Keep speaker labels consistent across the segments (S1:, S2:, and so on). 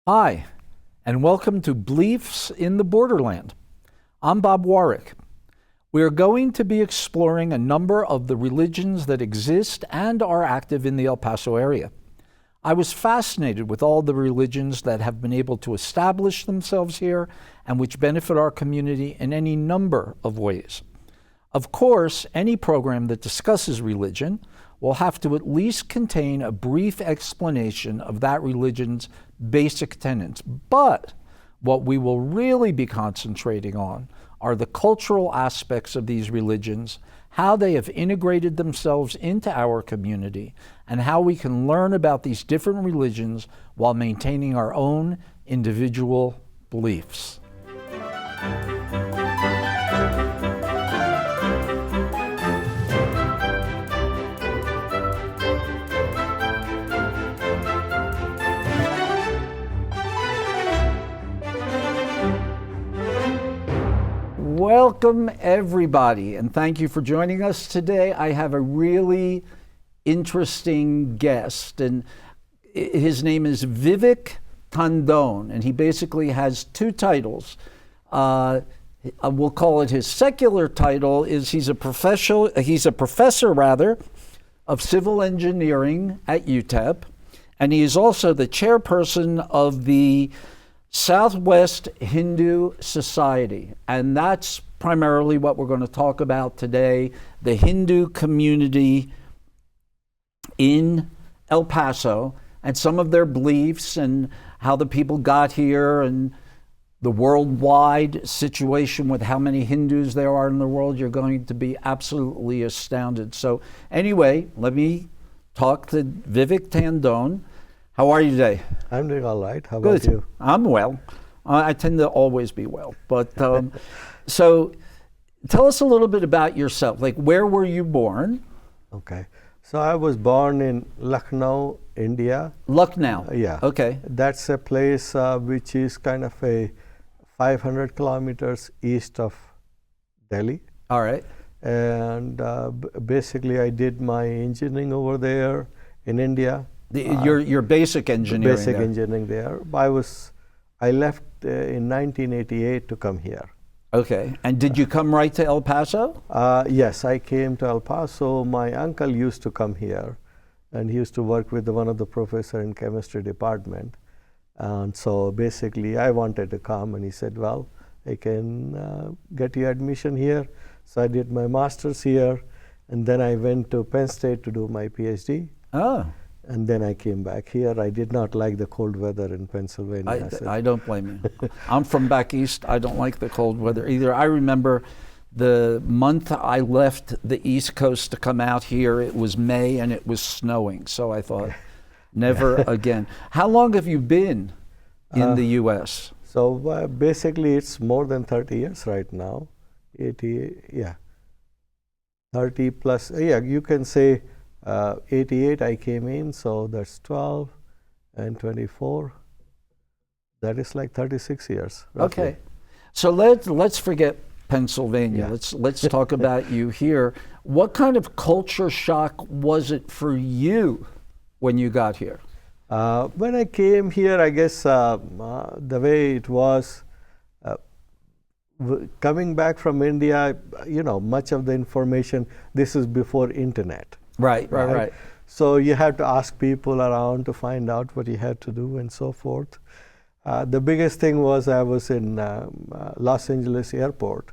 S1: Hi, and welcome to Beliefs in the Borderland. I'm Bob Warwick. We are going to be exploring a number of the religions that exist and are active in the El Paso area. I was fascinated with all the religions that have been able to establish themselves here and which benefit our community in any number of ways. Of course, any program that discusses religion will have to at least contain a brief explanation of that religion's basic tenets. But what we will really be concentrating on are the cultural aspects of these religions, how they have integrated themselves into our community, and how we can learn about these different religions while maintaining our own individual beliefs. Welcome, everybody, and thank you for joining us today. I have a really interesting guest, and his name is Vivek Tandon, and he basically has two titles. We'll call it his secular title is he's a professor of civil engineering at UTEP, and he is also the chairperson of the Southwest Hindu Society, and that's primarily what we're going to talk about today, the Hindu community in El Paso and some of their beliefs and how the people got here and the worldwide situation with how many Hindus there are in the world. You're going to be absolutely astounded. So anyway, let me talk to Vivek Tandon. How are you today?
S2: I'm doing all right. How
S1: Good.
S2: about you?
S1: I'm well. I tend to always be well. But so tell us a little bit about yourself. Like, where were you born?
S2: Okay. So I was born in Lucknow, India.
S1: Lucknow.
S2: Yeah.
S1: Okay.
S2: That's a place which is kind of a 500 kilometers east of Delhi.
S1: All right.
S2: And basically I did my engineering over there in India.
S1: Your basic engineering.
S2: Basic
S1: there.
S2: engineering there. I left in 1988 to come here.
S1: Okay. And did you come right to El Paso?
S2: Yes, I came to El Paso. My uncle used to come here, and he used to work with one of the professor in chemistry department. And so basically I wanted to come, and he said, well, I can get you admission here. So I did my master's here, and then I went to Penn State to do my Ph.D.
S1: Oh.
S2: And then I came back here. I did not like the cold weather in Pennsylvania.
S1: I don't blame you. I'm from back east. I don't like the cold weather either. I remember the month I left the East Coast to come out here, it was May and it was snowing. So I thought, never again. How long have you been in the U.S.?
S2: So basically it's more than 30 years right now. 30 plus, you can say 88 I came in, so that's 12 and 24. That is like 36 years. Roughly.
S1: Okay. So let's forget Pennsylvania.
S2: Yeah.
S1: Let's talk about you here. What kind of culture shock was it for you when you got here?
S2: When I came here, I guess the way it was, coming back from India, much of the information, this is before internet.
S1: Right.
S2: So you had to ask people around to find out what you had to do and so forth. The biggest thing was I was in Los Angeles airport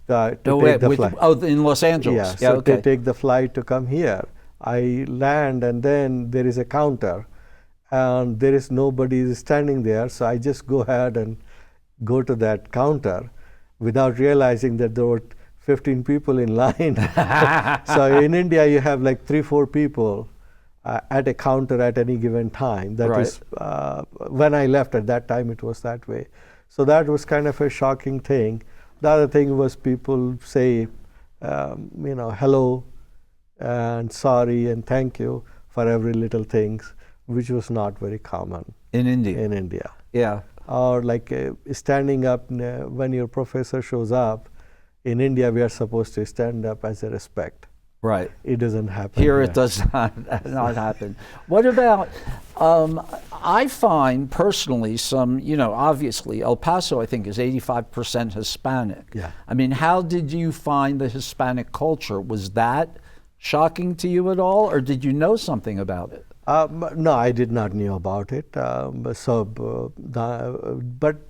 S2: to take the flight.
S1: Oh, in Los Angeles.
S2: Yeah, so to take the flight to come here. I land and then there is a counter and there is nobody standing there. So I just go ahead and go to that counter without realizing that there were 15 people in line. So in India, you have like 3-4 people at a counter at any given time. That
S1: right.
S2: is, when I left at that time, it was that way. So that was kind of a shocking thing. The other thing was people say, hello and sorry and thank you for every little things, which was not very common.
S1: In India?
S2: In India.
S1: Yeah.
S2: Or like standing up when your professor shows up. In India, we are supposed to stand up as a respect.
S1: Right.
S2: It doesn't happen
S1: Here it does not happen. What about, I find personally some, obviously El Paso I think is 85% Hispanic.
S2: Yeah.
S1: I mean, how did you find the Hispanic culture? Was that shocking to you at all, or did you know something about it?
S2: No, I did not know about it. But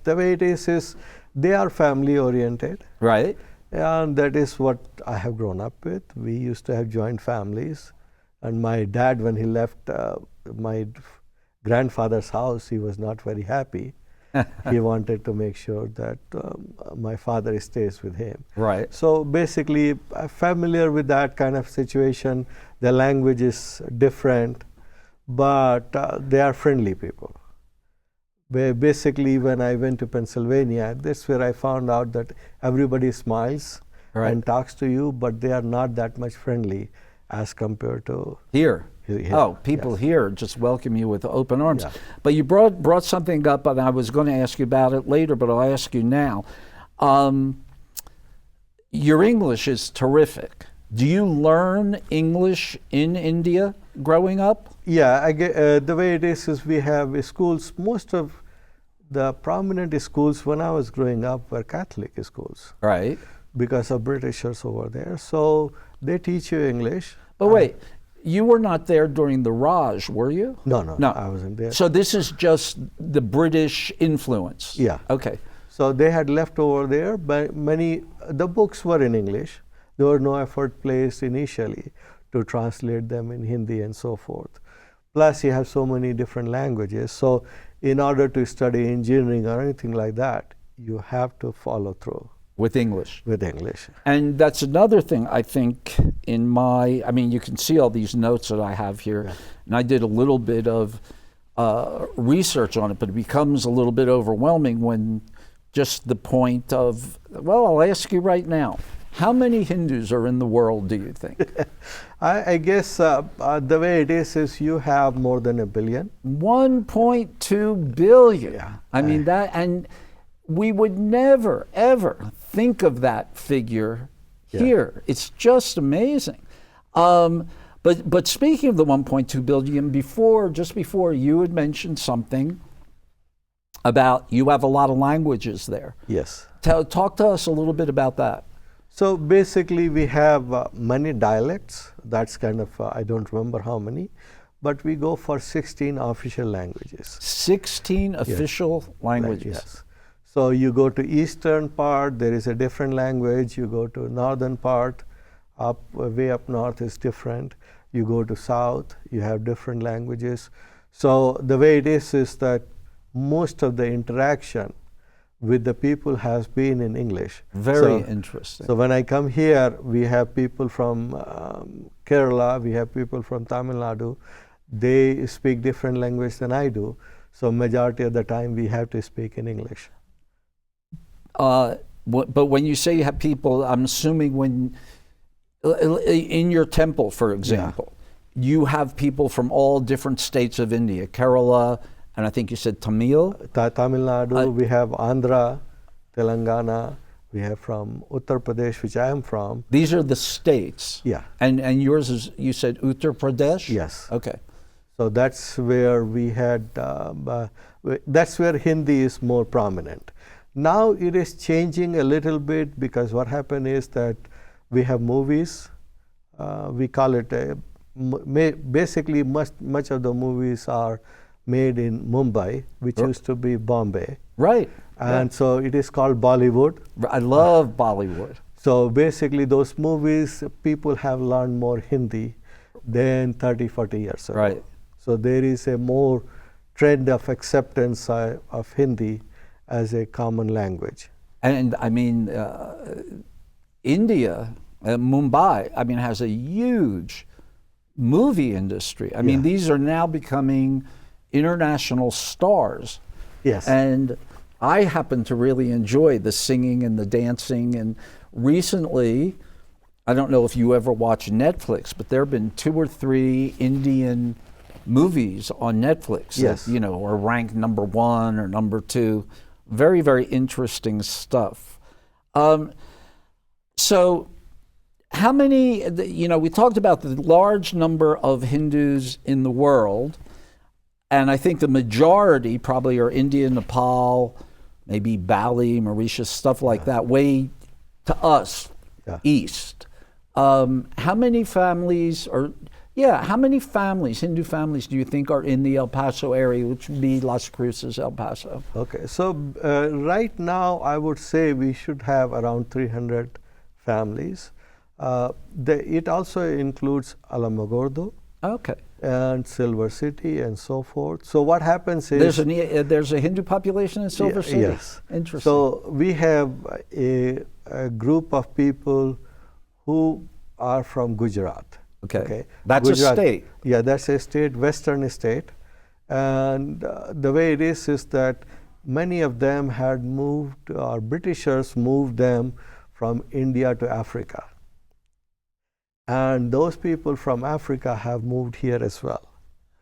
S2: the way it is they are family oriented.
S1: Right.
S2: And that is what I have grown up with. We used to have joint families. And my dad, when he left my grandfather's house, he was not very happy. He wanted to make sure that my father stays with him.
S1: Right.
S2: So basically, I'm familiar with that kind of situation. The language is different, but they are friendly people. Basically, when I went to Pennsylvania, that's where I found out that everybody smiles and talks to you, but they are not that much friendly as compared to
S1: here. Oh, people here just welcome you with open arms. Yeah. But you brought something up, and I was going to ask you about it later, but I'll ask you now. Your English is terrific. Do you learn English in India growing up?
S2: Yeah, the way it is we have schools. Most of the prominent schools when I was growing up were Catholic schools.
S1: Right.
S2: Because of Britishers over there. So they teach you English.
S1: But wait, you were not there during the Raj, were you?
S2: No, I wasn't there.
S1: So this is just the British influence?
S2: Yeah.
S1: Okay.
S2: So they had left over there, but the books were in English. There were no effort placed initially to translate them in Hindi and so forth. Plus, you have so many different languages. So in order to study engineering or anything like that, you have to follow through.
S1: With English.
S2: With English.
S1: And that's another thing I think you can see all these notes that I have here, yeah. And I did a little bit of research on it, but it becomes a little bit overwhelming when just the point of, well, I'll ask you right now, how many Hindus are in the world, do you think?
S2: I guess the way it is you have more than 1 billion.
S1: 1.2 billion.
S2: Yeah.
S1: I mean, that, and we would never, ever think of that figure here. It's just amazing. But speaking of the 1.2 billion, just before you had mentioned something about you have a lot of languages there.
S2: Yes.
S1: Talk to us a little bit about that.
S2: So basically we have many dialects. That's kind of, I don't remember how many, but we go for 16 official languages.
S1: 16 official languages.
S2: Yes. So you go to eastern part, there is a different language. You go to northern part, way up north is different. You go to south, you have different languages. So the way it is that most of the interaction with the people has been in English.
S1: Very interesting.
S2: So when I come here, we have people from Kerala, we have people from Tamil Nadu. They speak different language than I do. So majority of the time we have to speak in English.
S1: But when you say you have people, I'm assuming when, in your temple, for example, you have people from all different states of India, Kerala, and I think you said Tamil?
S2: Tamil Nadu, we have Andhra, Telangana, we have from Uttar Pradesh, which I am from.
S1: These are the states?
S2: Yeah.
S1: And yours is, you said Uttar Pradesh?
S2: Yes.
S1: Okay.
S2: So that's where we had, that's where Hindi is more prominent. Now it is changing a little bit because what happened is that we have movies, we call it, basically much of the movies are made in Mumbai, which used to be Bombay.
S1: Right.
S2: And so it is called Bollywood.
S1: I love Bollywood.
S2: So basically those movies, people have learned more Hindi than 30, 40 years ago.
S1: Right.
S2: So there is a more trend of acceptance of Hindi as a common language.
S1: And I mean, India, Mumbai, I mean, has a huge movie industry. I mean, these are now becoming international stars.
S2: Yes.
S1: And I happen to really enjoy the singing and the dancing. And recently, I don't know if you ever watch Netflix, but there have been 2 or 3 Indian movies on Netflix that, you know, are ranked number 1 or number 2. Very, very interesting stuff. So how many, we talked about the large number of Hindus in the world, and I think the majority probably are India, Nepal, maybe Bali, Mauritius, stuff like that, way to us, east. How many families, Hindu families, do you think are in the El Paso area, which would be Las Cruces, El Paso?
S2: Okay, so right now I would say we should have around 300 families. It also includes Alamogordo,
S1: okay,
S2: and Silver City and so forth. So what happens is
S1: there's a Hindu population in Silver City.
S2: Yes.
S1: Interesting.
S2: So we have a group of people who are from Gujarat.
S1: Okay. That's Gujarat, a state.
S2: Yeah, that's a state, western state. And the way it is that many of them had moved, or Britishers moved them from India to Africa. And those people from Africa have moved here as well.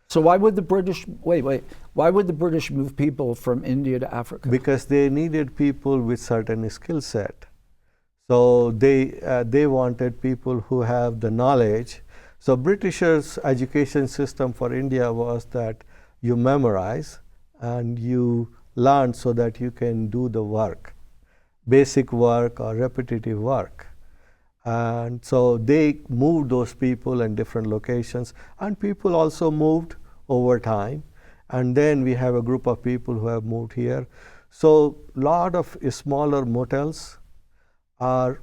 S1: So why would the British, why would the British move people from India to Africa?
S2: Because they needed people with certain skill set. So they wanted people who have the knowledge. So Britishers' education system for India was that you memorize and you learn so that you can do the work, basic work or repetitive work. And so they moved those people in different locations, and people also moved over time. And then we have a group of people who have moved here. So a lot of smaller motels are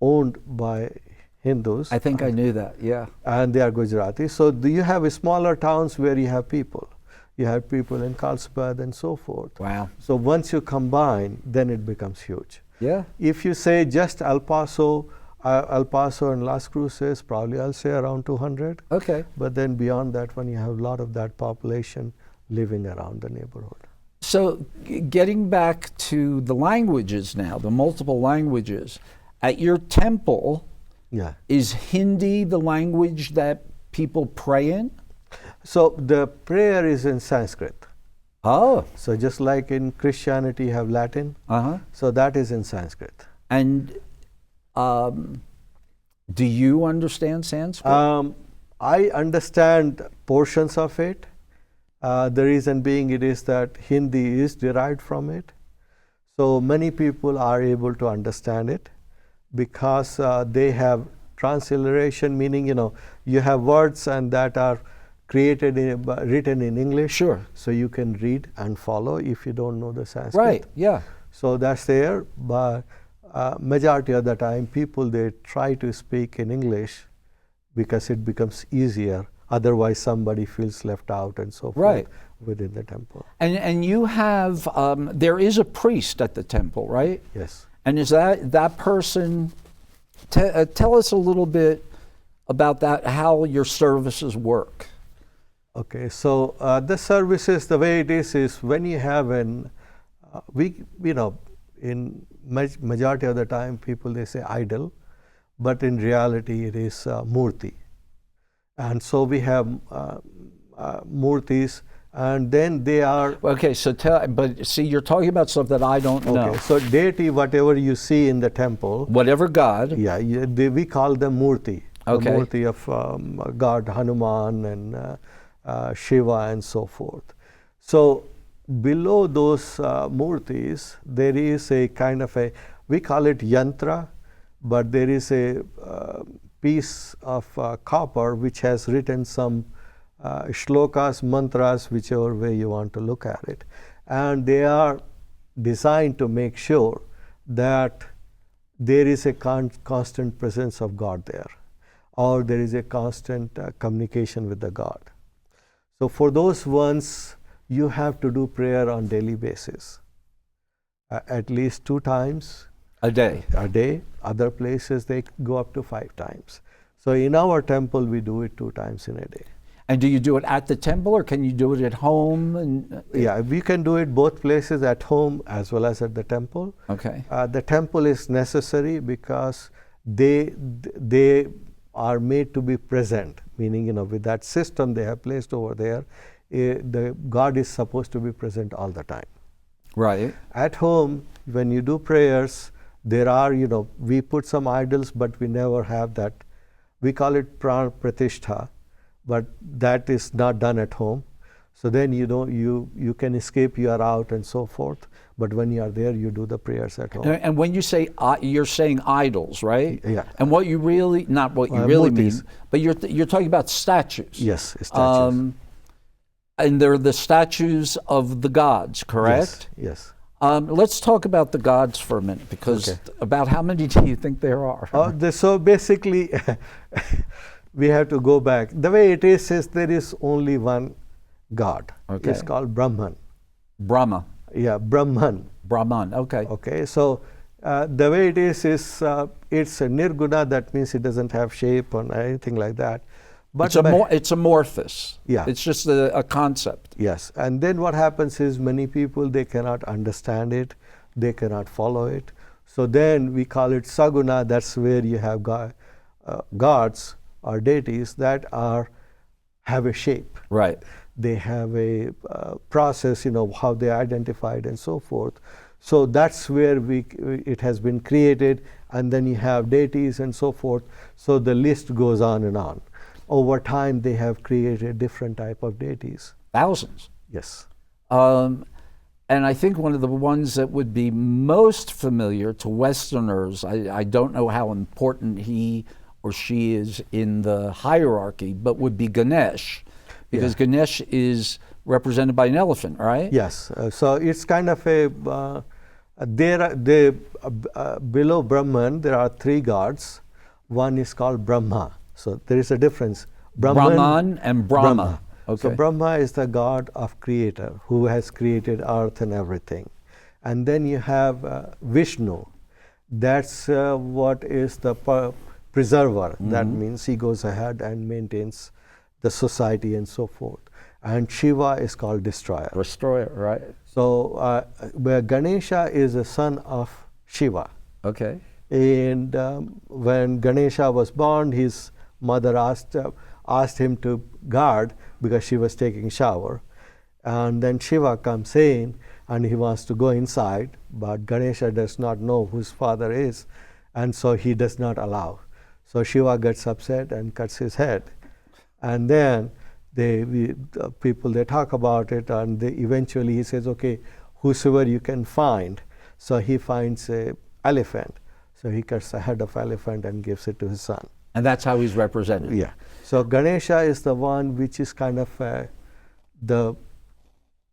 S2: owned by Hindus.
S1: I think I knew that, yeah.
S2: And they are Gujarati. So you have smaller towns where you have people. You have people in Carlsbad and so forth.
S1: Wow.
S2: So once you combine, then it becomes huge.
S1: Yeah.
S2: If you say just El Paso and Las Cruces, probably I'll say around 200.
S1: Okay.
S2: But then beyond that one, you have a lot of that population living around the neighborhood.
S1: So getting back to the languages now, the multiple languages, at your temple, is Hindi the language that people pray in?
S2: So the prayer is in Sanskrit.
S1: Oh.
S2: So just like in Christianity you have Latin, so that is in Sanskrit.
S1: And do you understand Sanskrit?
S2: I understand portions of it. The reason being it is that Hindi is derived from it. So many people are able to understand it because they have transliteration, meaning, you have words and that are created, written in English.
S1: Sure.
S2: So you can read and follow if you don't know the Sanskrit.
S1: Right, yeah.
S2: So that's there, but majority of the time people, they try to speak in English because it becomes easier. Otherwise somebody feels left out and so forth within the temple.
S1: And you have, there is a priest at the temple, right?
S2: Yes.
S1: And is that person, tell us a little bit about that, how your services work.
S2: Okay, so the services, the way it is when you have in majority of the time people, they say idol, but in reality it is Murti. And so we have Murtis, and then they are...
S1: Okay, so but see, you're talking about stuff that I don't know.
S2: Okay, so deity, whatever you see in the temple...
S1: Whatever God.
S2: Yeah, we call them Murti.
S1: Okay.
S2: The Murti of God Hanuman and Shiva and so forth. So below those Murtis, there is a kind of we call it yantra, but there is a piece of copper which has written some shlokas, mantras, whichever way you want to look at it. And they are designed to make sure that there is a constant presence of God there, or there is a constant communication with the God. So for those ones, you have to do prayer on daily basis, at least 2 times.
S1: A day.
S2: Other places they go up to 5 times. So in our temple, we do it 2 times in a day.
S1: And do you do it at the temple, or can you do it at home? And
S2: yeah, we can do it both places, at home as well as at the temple.
S1: Okay.
S2: The temple is necessary because they are made to be present, meaning, with that system they have placed over there, the God is supposed to be present all the time.
S1: Right.
S2: At home, when you do prayers, There are, we put some idols, but we never have that. We call it pran pratishtha, but that is not done at home. So then you can escape, you are out and so forth. But when you are there, you do the prayers at home.
S1: And when you say, you're saying idols, right?
S2: Yeah.
S1: And what you really, not what you really
S2: Murtis.
S1: mean, but you're talking about statues.
S2: Yes, statues.
S1: And they're the statues of the gods, correct?
S2: Yes.
S1: Let's talk about the gods for a minute, because about how many do you think there are?
S2: So basically, we have to go back. The way it is there is only one God.
S1: Okay.
S2: It's called Brahman.
S1: Brahma.
S2: Yeah, Brahman.
S1: Brahman, okay.
S2: Okay, so the way it is it's a nirguna, that means it doesn't have shape or anything like that. But
S1: it's amorphous.
S2: Yeah.
S1: It's just a concept.
S2: Yes, and then what happens is many people, they cannot understand it, they cannot follow it. So then we call it saguna. That's where you have gods or deities that have a shape.
S1: Right.
S2: They have a process, how they are identified and so forth. So that's where it has been created, and then you have deities and so forth. So the list goes on and on. Over time, they have created different type of deities.
S1: Thousands.
S2: Yes.
S1: And I think one of the ones that would be most familiar to Westerners, I don't know how important he or she is in the hierarchy, but would be Ganesh, because Ganesh is represented by an elephant, right?
S2: Yes. So it's kind of below Brahman, there are three gods. One is called Brahma. So there is a difference.
S1: Brahman and Brahma. Okay.
S2: So Brahma is the god of creator who has created earth and everything. And then you have Vishnu. That's what is the preserver. Mm-hmm. That means he goes ahead and maintains the society and so forth. And Shiva is called destroyer.
S1: Destroyer, right.
S2: So where Ganesha is a son of Shiva.
S1: Okay.
S2: And when Ganesha was born, his mother asked him to guard because she was taking shower. And then Shiva comes in and he wants to go inside, but Ganesha does not know whose father is, and so he does not allow. So Shiva gets upset and cuts his head. And then the people, they talk about it, and eventually he says, okay, whosoever you can find. So he finds an elephant. So he cuts the head of elephant and gives it to his son.
S1: And that's how he's represented.
S2: Yeah. So Ganesha is the one which is kind of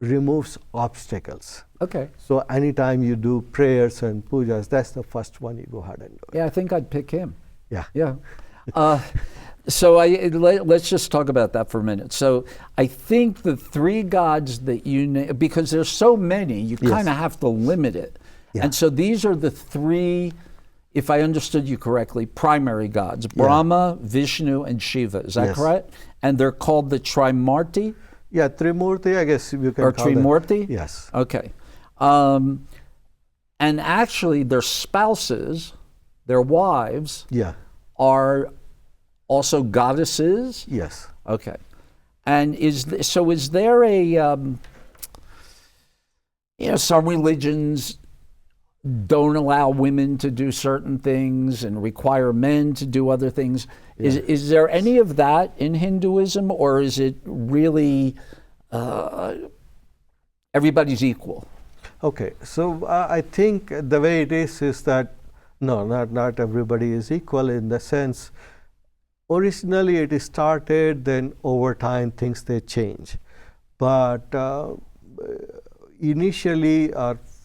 S2: removes obstacles.
S1: Okay.
S2: So anytime you do prayers and pujas, that's the first one you go ahead and do it.
S1: Yeah, I think I'd pick him.
S2: Yeah.
S1: Yeah. So let's just talk about that for a minute. So I think the three gods that you name, because there's so many, you kind of have to limit it. Yeah. And so these are the three, if I understood you correctly, primary gods: Brahma, Vishnu, and Shiva. Is that correct? And they're called the Trimurti?
S2: Yeah, Trimurti, I guess you can
S1: or
S2: call
S1: Trimurti?
S2: them. Yes.
S1: Okay. And actually their spouses, their wives, are also goddesses?
S2: Yes.
S1: Okay. And is there a, some religions don't allow women to do certain things and require men to do other things. Yeah. Is there any of that in Hinduism, or is it really everybody's equal?
S2: Okay, so I think the way it is that no, not everybody is equal, in the sense originally it started, then over time things they change. But initially,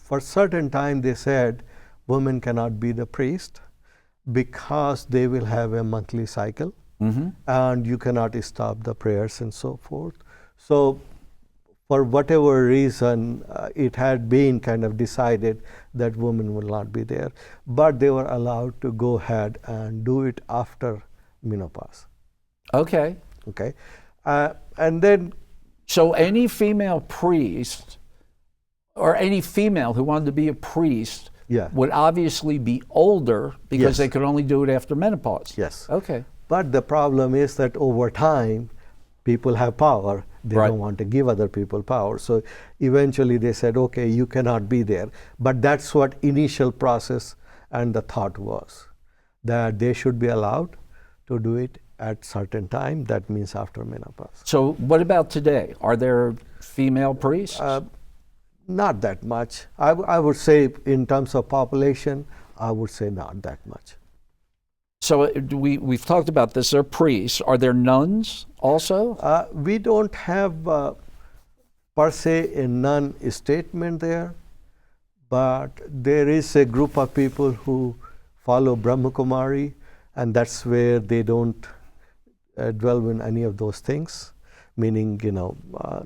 S2: for certain time, they said women cannot be the priest because they will have a monthly cycle, and you cannot stop the prayers and so forth. So for whatever reason, it had been kind of decided that women will not be there, but they were allowed to go ahead and do it after menopause.
S1: Okay.
S2: Okay. And then,
S1: so any female priest or any female who wanted to be a priest would obviously be older because they could only do it after menopause.
S2: Yes.
S1: Okay.
S2: But the problem is that over time, people have power. They don't want to give other people power. So eventually they said, okay, you cannot be there. But that's what initial process and the thought was that they should be allowed to do it at certain time. That means after menopause.
S1: So what about today? Are there female priests?
S2: Not that much. I would say in terms of population, I would say not that much.
S1: So we've talked about this. They're priests. Are there nuns also?
S2: We don't have per se a nun statement there, but there is a group of people who follow Brahma Kumari, and that's where they don't dwell in any of those things, meaning,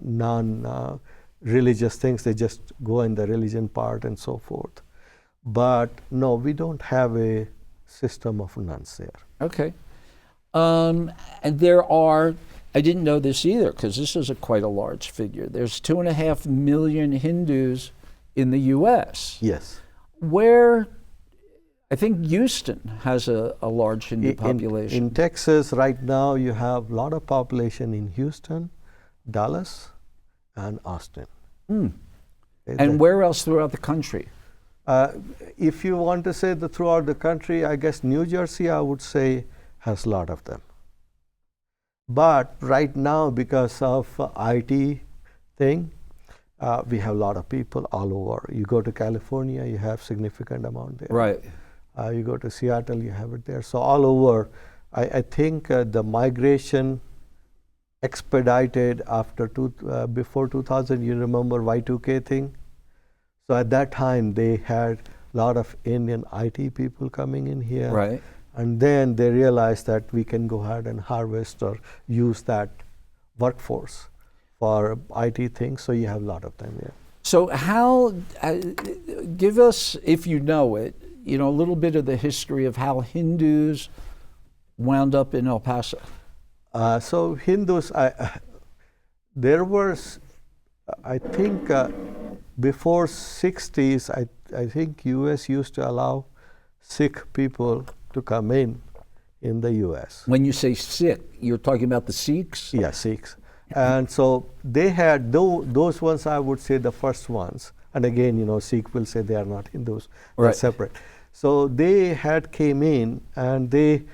S2: non-religious things. They just go in the religion part and so forth. But no, we don't have a system of nuns there.
S1: Okay. And there are, I didn't know this either, because this is quite a large figure. There's 2.5 million Hindus in the U.S.
S2: Yes.
S1: Where, I think Houston has a large Hindu population.
S2: In Texas right now, you have a lot of population in Houston, Dallas, and Austin.
S1: And where else throughout the country?
S2: If you want to say throughout the country, I guess New Jersey, I would say, has a lot of them. But right now, because of IT thing, we have a lot of people all over. You go to California, you have significant amount there.
S1: Right.
S2: You go to Seattle, you have it there. So all over, I think the migration expedited after before 2000. You remember Y2K thing? So at that time, they had a lot of Indian IT people coming in here.
S1: Right.
S2: And then they realized that we can go ahead and harvest or use that workforce for IT things. So you have a lot of them here.
S1: So how, give us, if you know it, a little bit of the history of how Hindus wound up in El Paso.
S2: So Hindus, there was, I think, before 60s, I think US used to allow Sikh people to come in the US.
S1: When you say Sikh, you're talking about the Sikhs?
S2: Yeah, Sikhs. And so they had, those ones, I would say the first ones. And again, Sikh will say they are not Hindus, they're separate. So they had came in, and they,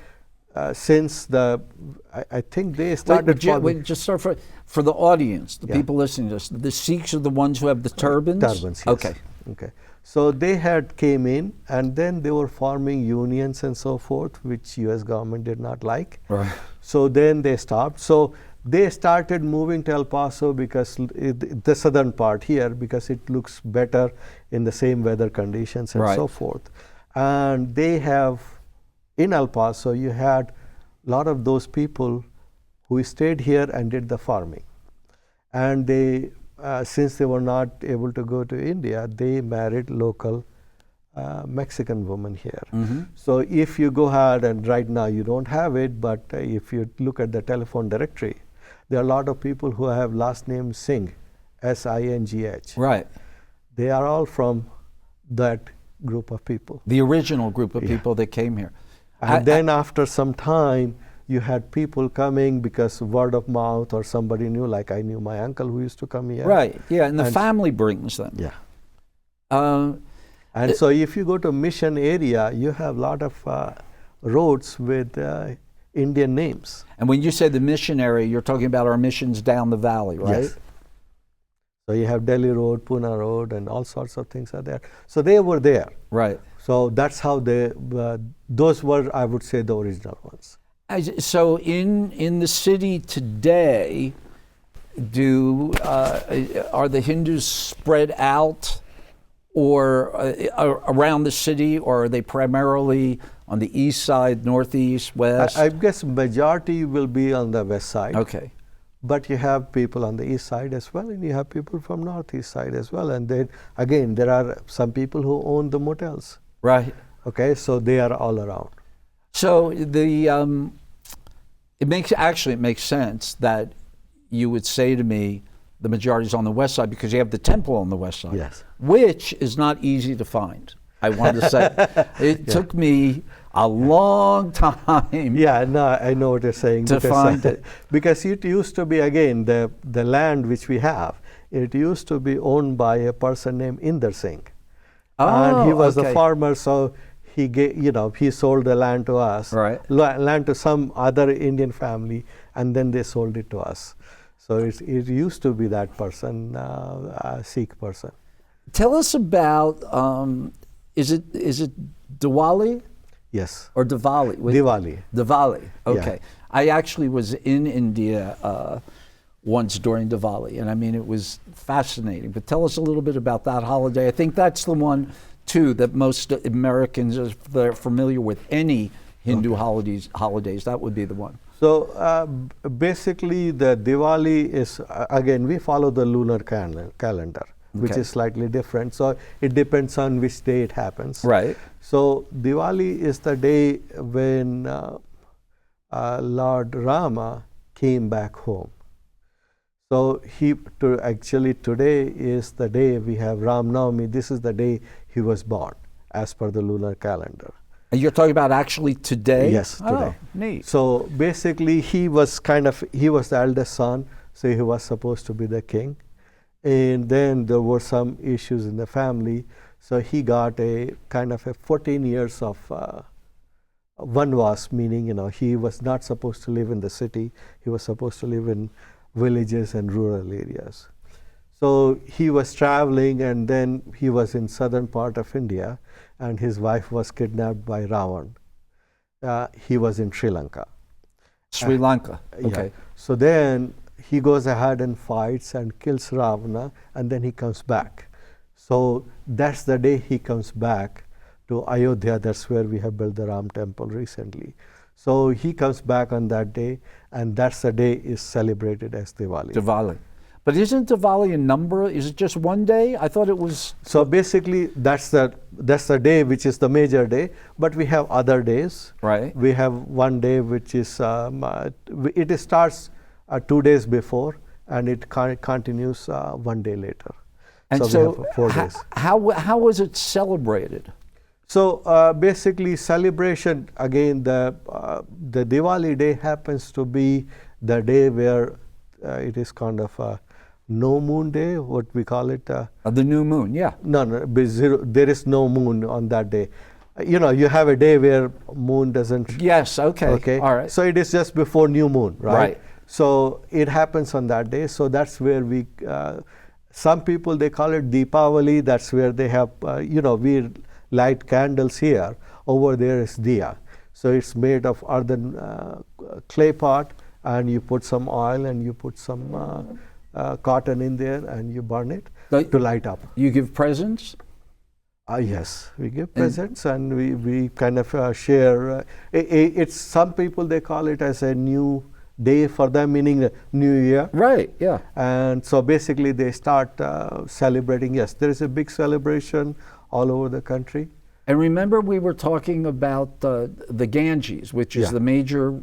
S2: since I think they started.
S1: Wait, just start for the audience, the people listening to us. The Sikhs are the ones who have the turbans?
S2: Turbans, yes. Okay. So they had came in, and then they were forming unions and so forth, which US government did not like.
S1: Right.
S2: So then they stopped. So they started moving to El Paso because the southern part here, because it looks better in the same weather conditions and so forth. And they have, in El Paso, you had a lot of those people who stayed here and did the farming. And they, since they were not able to go to India, they married local Mexican women here. So if you go ahead, and right now you don't have it, but if you look at the telephone directory, there are a lot of people who have last name Singh, S-I-N-G-H.
S1: Right.
S2: They are all from that group of people.
S1: The original group of people that came here.
S2: And then after some time, you had people coming because word of mouth, or somebody knew, like I knew my uncle who used to come here.
S1: Right, yeah, and the family brings them.
S2: Yeah. And so if you go to Mission area, you have a lot of roads with Indian names.
S1: And when you say the mission area, you're talking about our missions down the valley, right?
S2: Yes. So you have Delhi Road, Pune Road, and all sorts of things are there. So they were there.
S1: Right.
S2: So that's how those were, I would say, the original ones.
S1: So in the city today, are the Hindus spread out or around the city, or are they primarily on the east side, northeast, west?
S2: I guess majority will be on the west side.
S1: Okay.
S2: But you have people on the east side as well, and you have people from northeast side as well. And then again, there are some people who own the motels.
S1: Right.
S2: Okay, so they are all around.
S1: So it makes sense that you would say to me the majority is on the west side, because you have the temple on the west side.
S2: Yes.
S1: Which is not easy to find. I wanted to say it took me a long time.
S2: Yeah, no, I know what you're saying.
S1: To find it.
S2: Because it used to be, again, the land which we have, it used to be owned by a person named Inder Singh. And he was a farmer, so he gave, he sold the land to us,
S1: Right.
S2: Land to some other Indian family, and then they sold it to us. So it used to be that person, a Sikh person.
S1: Tell us about, is it Diwali
S2: Yes.
S1: or Diwali?
S2: Diwali.
S1: Diwali, okay.
S2: Yeah.
S1: I actually was in India once during Diwali, and I mean, it was fascinating. But tell us a little bit about that holiday. I think that's the one, too, that most Americans, if they're familiar with any Hindu holidays, that would be the one.
S2: So basically, the Diwali is, again, we follow the lunar calendar, which
S1: Okay.
S2: is slightly different. So it depends on which day it happens.
S1: Right.
S2: So Diwali is the day when Lord Rama came back home. So actually today is the day we have Ram Navami. This is the day he was born, as per the lunar calendar.
S1: And you're talking about actually today?
S2: Yes, today.
S1: Oh, neat.
S2: So basically, he was the eldest son, so he was supposed to be the king. And then there were some issues in the family, so he got a kind of a 14 years of vanvas, meaning he was not supposed to live in the city. He was supposed to live in villages and rural areas. So he was traveling, and then he was in southern part of India, and his wife was kidnapped by Ravan. He was in Sri Lanka.
S1: Sri Lanka,
S2: Yeah.
S1: okay.
S2: So then he goes ahead and fights and kills Ravana, and then he comes back. So that's the day he comes back to Ayodhya. That's where we have built the Ram temple recently. So he comes back on that day, and that's the day is celebrated as Diwali.
S1: Diwali. But isn't Diwali a number? Is it just one day? I thought it was.
S2: So basically, that's the day which is the major day. But we have other days.
S1: Right.
S2: We have one day which is it starts 2 days before, and it continues 1 day later.
S1: And
S2: so we have 4 days.
S1: How was it celebrated?
S2: So basically, celebration again. The Diwali day happens to be the day where it is kind of a no moon day. What we call it?
S1: The new moon, yeah.
S2: No, there is no moon on that day. You have a day where moon doesn't.
S1: Yes. Okay.
S2: Okay.
S1: All right.
S2: So it is just before new moon, right?
S1: Right.
S2: So it happens on that day. So that's where we. Some people they call it Deepavali. That's where they have. We light candles here. Over there is diya. So it's made of earthen clay pot, and you put some oil and you put some cotton in there, and you burn it to light up.
S1: You give presents?
S2: Yes, we give presents, and we kind of share. It's some people they call it as a new day for them, meaning New Year.
S1: Right. Yeah.
S2: And so basically they start celebrating. Yes, there is a big celebration all over the country.
S1: And remember, we were talking about the Ganges, which is the major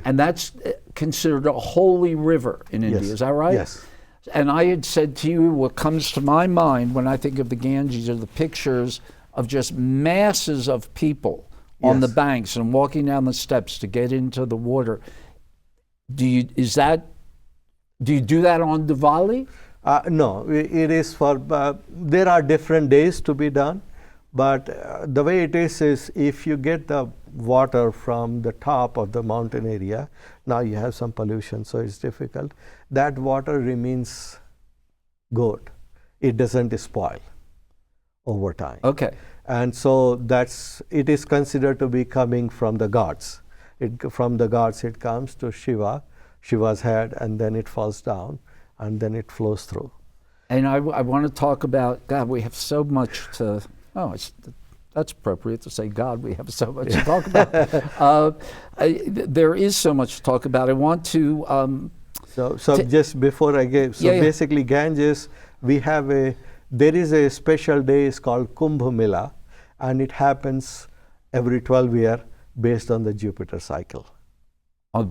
S1: and that's considered a holy river in India.
S2: Yes.
S1: Is that right?
S2: Yes.
S1: And I had said to you, what comes to my mind when I think of the Ganges are the pictures of just masses of people on the banks and walking down the steps to get into the water. Do you do that on Diwali?
S2: No, it is for. There are different days to be done, but the way it is if you get the water from the top of the mountain area, now you have some pollution, so it's difficult. That water remains good. It doesn't spoil over time.
S1: Okay.
S2: And so it is considered to be coming from the gods. From the gods it comes to Shiva's head, and then it falls down, and then it flows through.
S1: And I want to talk about, God, we have so much to, that's appropriate to say, God, we have so much to talk about. There is so much to talk about. I want to...
S2: So just before I give, basically Ganges, there is a special day, it's called Kumbh Mela, and it happens every 12 years based on the Jupiter cycle.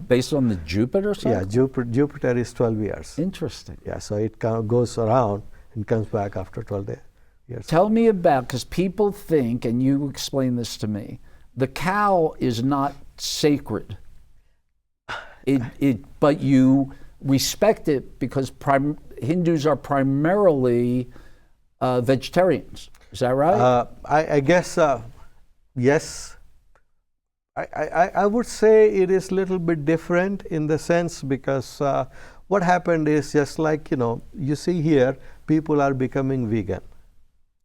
S1: Based on the Jupiter cycle?
S2: Yeah, Jupiter is 12 years.
S1: Interesting.
S2: Yeah, so it goes around and comes back after 12 years.
S1: Tell me about, because people think, and you explain this to me, the cow is not sacred. But you respect it because Hindus are primarily vegetarians. Is that right?
S2: I guess yes, I would say it is a little bit different in the sense because what happened is just like, you see here, people are becoming vegan.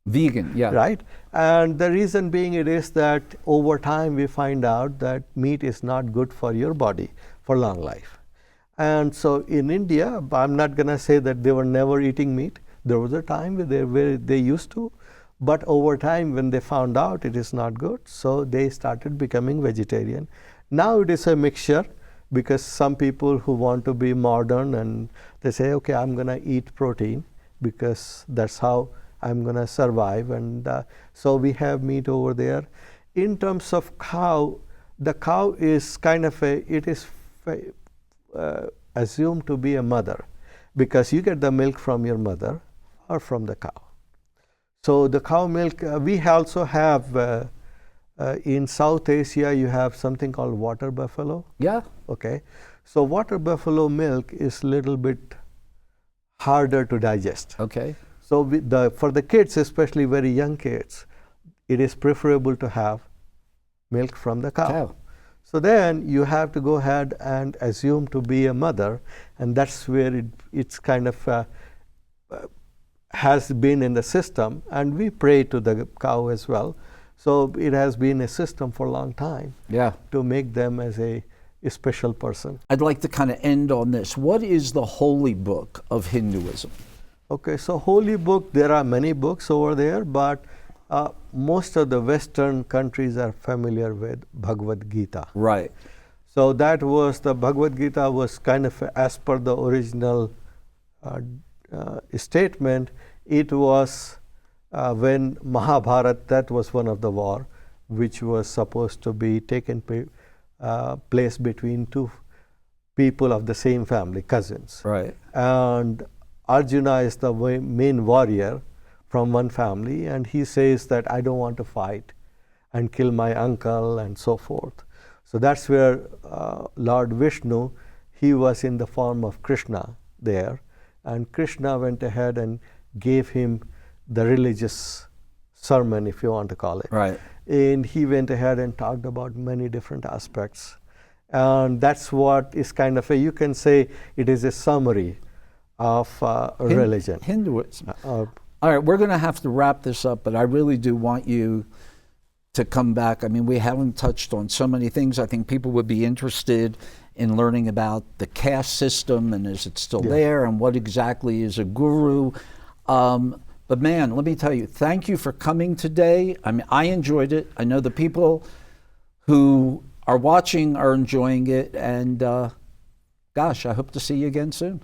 S1: Vegan, yeah.
S2: Right? And the reason being it is that over time we find out that meat is not good for your body for long life. And so in India, I'm not going to say that they were never eating meat. There was a time where they used to, but over time when they found out it is not good, so they started becoming vegetarian. Now it is a mixture because some people who want to be modern and they say, okay, I'm going to eat protein because that's how I'm going to survive. And so we have meat over there. In terms of cow, the cow is kind of assumed to be a mother because you get the milk from your mother or from the cow. So the cow milk, we also have in South Asia, you have something called water buffalo.
S1: Yeah.
S2: Okay. So water buffalo milk is a little bit harder to digest.
S1: Okay.
S2: So for the kids, especially very young kids, it is preferable to have milk from the cow. So then you have to go ahead and assume to be a mother, and that's where it's kind of has been in the system, and we pray to the cow as well. So it has been a system for a long time to make them as a special person.
S1: I'd like to kind of end on this. What is the holy book of Hinduism?
S2: Okay, so holy book, there are many books over there, but most of the Western countries are familiar with Bhagavad Gita.
S1: Right.
S2: So that was, the Bhagavad Gita was kind of, as per the original statement, it was when Mahabharat, that was one of the war, which was supposed to be taken place between two people of the same family, cousins.
S1: Right.
S2: And Arjuna is the main warrior from one family, and he says that I don't want to fight and kill my uncle and so forth. So that's where Lord Vishnu, he was in the form of Krishna there, and Krishna went ahead and gave him the religious sermon, if you want to call it.
S1: Right.
S2: And he went ahead and talked about many different aspects. And that's what is kind of you can say it is a summary of religion.
S1: Hinduism. All right, we're going to have to wrap this up, but I really do want you to come back. I mean, we haven't touched on so many things. I think people would be interested in learning about the caste system and is it still there and what exactly is a guru. But man, let me tell you, thank you for coming today. I mean, I enjoyed it. I know the people who are watching are enjoying it. And gosh, I hope to see you again soon.